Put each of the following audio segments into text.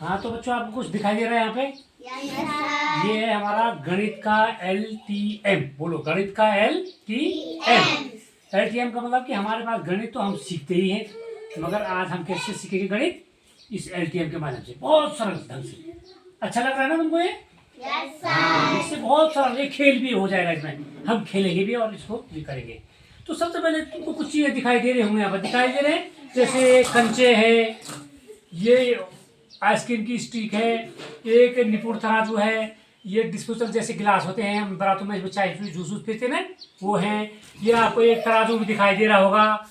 हाँ तो बच्चों आपको कुछ दिखाई दे रहा है यहाँ पे? ये है हमारा गणित का LTM। बोलो गणित का LTM। LTM का मतलब कि हमारे पास गणित तो हम सीखते ही हैं, मगर आज हम कैसे सीखेंगे गणित? इस LTM के माध्यम से, बहुत सरल ढंग से। अच्छा लग रहा है ना तुमको ये? हाँ, इससे बहुत सरल ये खेल भी हो जाएगा, इसमें हम खेलेंगे भी और इसको भी करेंगे। तो सबसे पहले तुमको कुछ चीजें दिखाई दे रही होंगे, यहाँ पर दिखाई दे रहे हैं, जैसे कंचे है, ये आइसक्रीम की स्टिक है, एक निपुण तराजू है, ये डिस्पोजल जैसे गिलास होते हैं, हम बरातों में चाय जूस पीते ना, वो हैं। ये आपको एक तराजू भी दिखाई दे रहा होगा,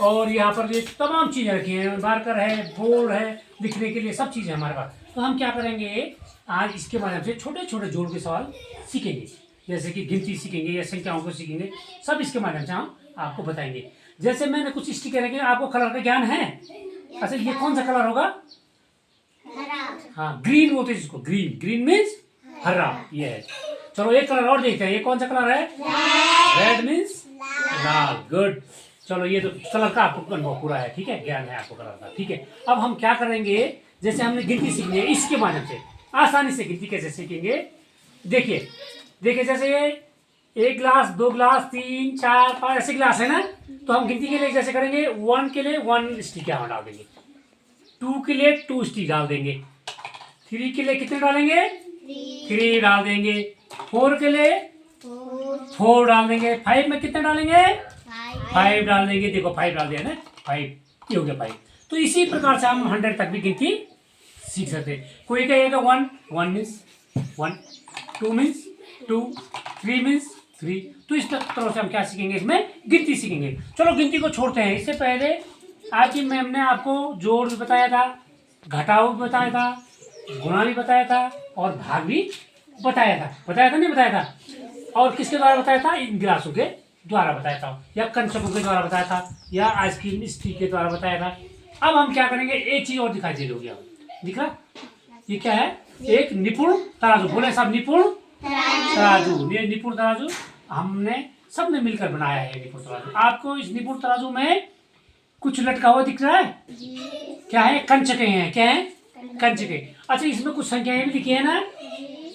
और यहाँ पर ये तमाम चीज़ें रखी हैं, मार्कर है, बोर्ड है, लिखने के लिए सब चीज़ें हमारे पास। तो हम क्या करेंगे आज इसके माध्यम से छोटे छोटे जोड़ के सवाल सीखेंगे, जैसे कि गिनती सीखेंगे या संख्याओं को सीखेंगे, सब इसके माध्यम से हम आपको बताएंगे। जैसे मैंने कुछ स्टिकर रखे, आपको कलर का ज्ञान है? अच्छा, ये कौन सा कलर होगा? हाँ, ग्रीन बोलते हैं जिसको, ग्रीन। ग्रीन मीन्स हरा, ये है। चलो एक कलर और देखते हैं, ये कौन सा कलर है? रेड मीन्स लाल। गुड। चलो ये तो कलर का आपको अनुभव पूरा है, ठीक है, ज्ञान है आपको कलर का, ठीक है। अब हम क्या करेंगे, जैसे हमने गिनती सीखनी है, इसके माध्यम से आसानी से गिनती कैसे सीखेंगे। देखिए देखिए, जैसे ये 1 गिलास, 2 गिलास, 3, 4, 5 ऐसे गिलास है ना, तो हम गिनती के लिए जैसे करेंगे 1 के लिए 1 स्टिक यहाँ डाल देंगे, 2 के लिए 2 स्टिक डाल देंगे, 3 के लिए कितने डालेंगे? 3 डाल देंगे, 4 के लिए 4 डाल देंगे, 5 में कितने डालेंगे? 5 डाल देंगे। देखो 5 डाल दिया ना, 5 ये हो गया 5। तो इसी प्रकार से हम 100 तक भी गिनती सीख सकते हैं। कोई कहेगा 1 मीन्स 1, 2 मीन्स 2, 3 मीन्स 3। तो इस तरह से हम क्या सीखेंगे, इसमें गिनती सीखेंगे। चलो गिनती को छोड़ते हैं, इससे पहले आज की मैम ने आपको जोड़ भी बताया था, घटाव भी बताया था, गुणा भी बताया था, और भाग भी बताया था नहीं बताया था? और किसके द्वारा बताया था? इन गिलासों के द्वारा बताया था, या कंचकों के द्वारा बताया था, या आइसक्रीम स्टिक के द्वारा बताया था। अब हम क्या करेंगे, एक चीज और दिखाई दे रही होगी, दिख रहा? ये क्या है? एक निपुण तराजू। बोले साहब, निपुण तराजू। ये निपुण तराजू हमने सबने मिलकर बनाया है। निपुण तराजू, आपको इस निपुण तराजू में कुछ लटका हुआ दिख रहा है? क्या है? कंचके हैं। क्या है? कंचके। अच्छा, इसमें कुछ संख्याएं भी लिखी है ना,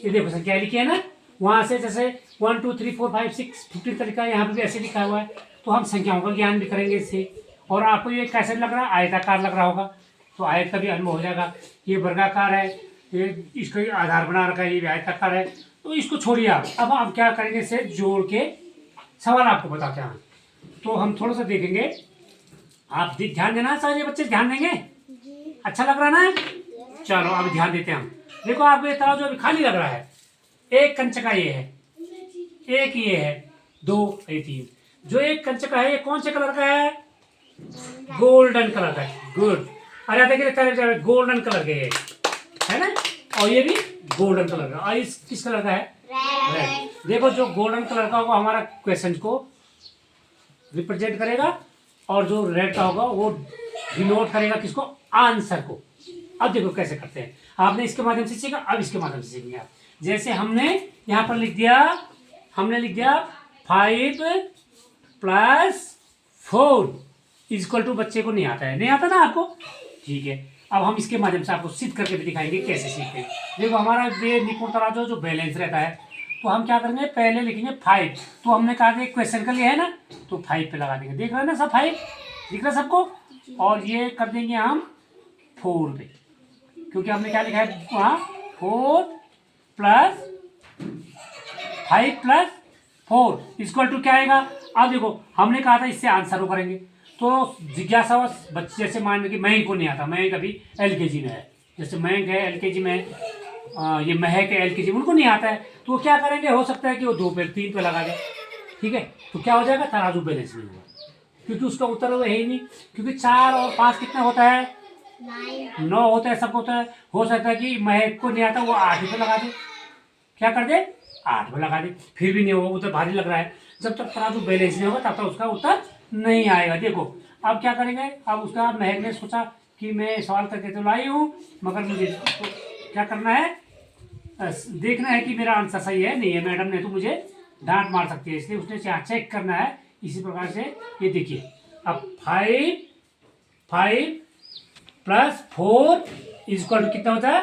ये देखो संख्याएं लिखी है ना, वहां से जैसे 1 2 3 4 5 6 15 तक का यहाँ पे भी ऐसे लिखा हुआ है। तो हम संख्याओं का ज्ञान भी करेंगे इससे। और आपको ये कैसे लग रहा है? आयताकार लग रहा होगा, तो आयत का भी अनुभव हो जाएगा। ये वर्गाकार है, ये इसका आधार बना रखा है, ये भी आयताकार है। तो इसको छोड़िए आप, अब हम क्या करेंगे, इससे जोड़ के सवाल आपको बताते हैं। तो हम थोड़ा सा देखेंगे, आप ध्यान देना सारे बच्चे, ध्यान देंगे? अच्छा लग रहा है ना? चलो अब ध्यान देते हैं हम। देखो आपको ये तराजू अभी खाली लग रहा है, एक कंचका ये है, एक ये है, 2 ये 3। जो एक कंचका है ये कौन से कलर का है? गोल्डन कलर का है। गुड। अरे देखिए गोल्डन कलर के है ना, और ये भी गोल्डन कलर का। और इस किस कलर का है? रेड। देखो जो गोल्डन कलर का होगा हमारा क्वेश्चन को रिप्रेजेंट करेगा, और जो रेड का होगा वो डिनोट करेगा किसको? आंसर को। अब देखो कैसे करते हैं, आपने इसके माध्यम से सीखा, अब इसके माध्यम से सीखेंगे आप। जैसे हमने यहाँ पर लिख दिया, हमने लिख दिया 5 + 4 इक्वल टू, बच्चे को नहीं आता है, नहीं आता ना आपको? ठीक है, अब हम इसके माध्यम से आपको सिद्ध करके भी दिखाएंगे कैसे सीखते हैं। देखो हमारा ये निपुण तराजू जो बैलेंस रहता है, तो हम क्या करेंगे, पहले लिखेंगे 5। तो हमने कहा कि क्वेश्चन का लिया है ना, तो 5 पे लगा देंगे। देख रहे हैं ना सब? 5 दिख रहा है सबको? और ये कर देंगे हम 4 पे, क्योंकि हमने क्या लिखा है वहाँ, 4 + 5 + 4 इक्वल टू क्या आएगा? अब देखो हमने कहा था इससे आंसर करेंगे, तो जिज्ञासावश बच्चे, जैसे मान लो कि मयंक को नहीं आता, मयंक अभी LKG में है, जैसे मयंक है LKG में, ये महक है LKG में, उनको नहीं आता है, तो वो क्या करेंगे, हो सकता है कि वो 2 पे 3 पे लगा दे। ठीक है, तो क्या हो जाएगा, तराजू बैलेंस नहीं होगा, क्योंकि उसका उत्तर है ही नहीं। क्योंकि 4 और 5 कितना होता है? 9 होता है, सब होता है। हो सकता है कि महक को नहीं आता, वो 8 पे लगा दे। क्या कर दे? 8 पे लगा दे, फिर भी नहीं होगा, उत्तर भारी लग रहा है। जब तक तराजू बैलेंस नहीं होगा तब तक उसका उत्तर नहीं आएगा। देखो अब क्या करेंगे, अब उसका महक ने सोचा कि मैं सवाल करके तो लाई हूँ, मगर मुझे तो क्या करना है, देखना है कि मेरा आंसर सही है नहीं है। मैडम ने तो मुझे डांट मार सकती है, इसलिए उसने चेक करना है। इसी प्रकार से ये देखिए, अब 5 + 4 इज इक्वल टू कितना होता है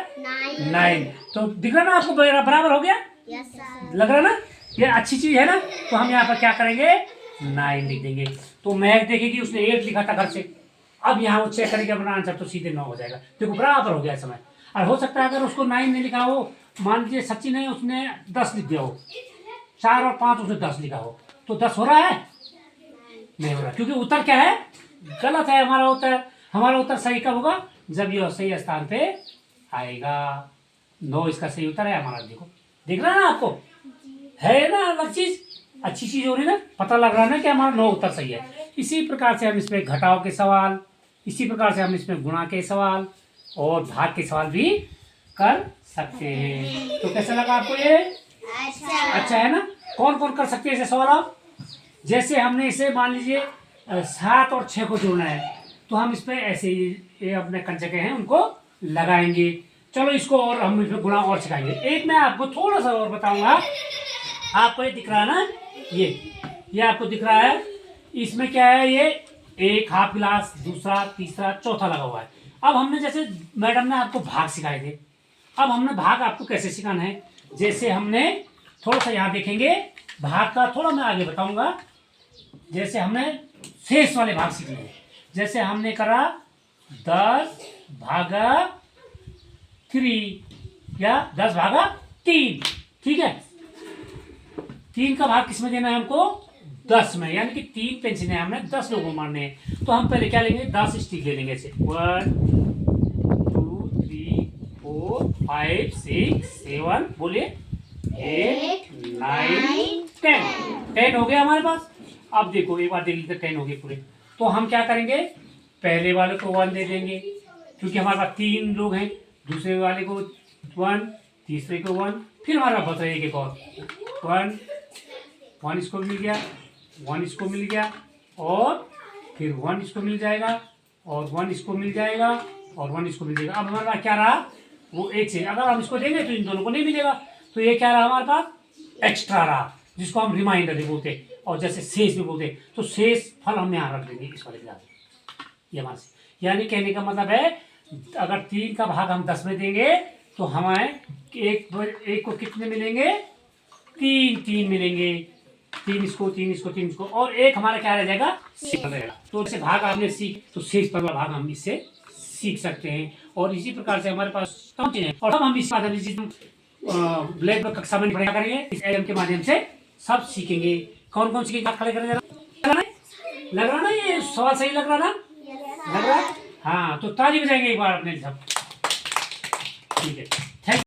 9। तो दिख रहा ना आपको, बराबर हो गया। लग रहा ना ये अच्छी चीज है ना। तो हम यहाँ पर क्या करेंगे 9 लिख देंगे। तो महक देखेगी उसने 8 लिखा था घर से, अब यहाँ वो चेक करेंगे अपना आंसर तो सीधे 9 हो जाएगा। देखो बराबर हो गया समय। और हो सकता है अगर उसको 9 नहीं लिखा हो, मान लीजिए सचिन ने उसने 10 लिख दिया हो, 4 और 5 उसने 10 लिखा हो, तो 10 हो रहा है नहीं हो रहा, क्योंकि उत्तर क्या है गलत है हमारा उत्तर। हमारा उत्तर सही कब होगा जब यह सही स्थान पे आएगा। 9 इसका सही उत्तर है हमारा। देखो दिख रहा है ना आपको, है ना अलग चीज, अच्छी चीज हो रही ना, पता लग रहा है ना कि हमारा 9 उत्तर सही है। इसी प्रकार से हम इसमें घटाव के सवाल, इसी प्रकार से हम इसमें गुणा के सवाल और भाग के सवाल भी कर सकते हैं। तो कैसा लगा आपको ये? अच्छा है ना। कौन कौन कर सकते हैं ऐसे सवाल आप? जैसे हमने इसे मान लीजिए 7 और 6 को जोड़ना है, तो हम इस पे ऐसे ही ये अपने कंचके हैं उनको लगाएंगे। चलो इसको और हम इसमें गुणा और सिखाएंगे। एक मैं आपको थोड़ा सा और बताऊंगा। आपको ये दिख रहा है ना, ये आपको दिख रहा है, इसमें क्या है, ये एक हाफ गिलास, दूसरा, तीसरा, चौथा लगा हुआ है। अब हमने जैसे मैडम ने आपको भाग सिखाए थे, अब हमने भाग आपको कैसे सिखाना है, जैसे हमने थोड़ा सा यहाँ देखेंगे भाग का, थोड़ा मैं आगे बताऊंगा। जैसे हमने शेष वाले भाग सीखने हैं, जैसे हमने करा 10 भागा 3 या 10 भागा 3, ठीक है। 3 का भाग किसमें देना है हमको 10 में, यानी कि 3 पेंसिल है, हमने 10 लोगों को मारने हैं। तो हम पहले क्या लेंगे 10 स्टिक ले लेंगे ऐसे 1 2 3 4 5 6 7 बोलिए 8 9 10 हो गया हमारे पास। अब देखो एक बार देख लीजिए 10 हो गए पूरे। तो हम क्या करेंगे पहले वाले को 1 दे देंगे, क्योंकि हमारे पास 3 लोग हैं, दूसरे वाले को 1, तीसरे को 1, फिर हमारा बच रहा है एक और 1 इसको मिल गया, 1 इसको मिल गया, और फिर 1 इसको मिल जाएगा, और 1 इसको मिल जाएगा, और 1 इसको मिल जाएगा। अब हमारे पास क्या रहा वो एक से, अगर हम इसको देंगे तो इन दोनों को नहीं मिलेगा, तो ये क्या रहा हमारे पास एक्स्ट्रा रहा, जिसको हम रिमाइंडर भी बोलते हैं और जैसे शेष भी बोलते हैं। तो शेष फल हम यहाँ रख देंगे इस वाले क्लास में, ये हमारे से, यानी कहने का मतलब है अगर 3 का भाग हम 10 में देंगे तो हमें एक को कितने मिलेंगे 3 मिलेंगे, 3 इसको 3 इसको 3 इसको, और एक हमारा क्या रह जाएगा शेष रहेगा। तो इसे भाग आपने सीख, तो शेष वाला भाग हम इससे सीख सकते हैं। और इसी प्रकार से हमारे पास कम चीजें, और अब हम इस माध्यम ब्लैक बोर्ड कक्षा में पढ़ाया करेंगे, इस एलएम के माध्यम से सब सीखेंगे। कौन कौन सीखेंगे खड़े करें जरा, लग रहा ना ये सवाल सही लग रहा ना, लग रहा। हाँ तो ताली बजाएंगे एक बार अपने सब, ठीक है। थैंक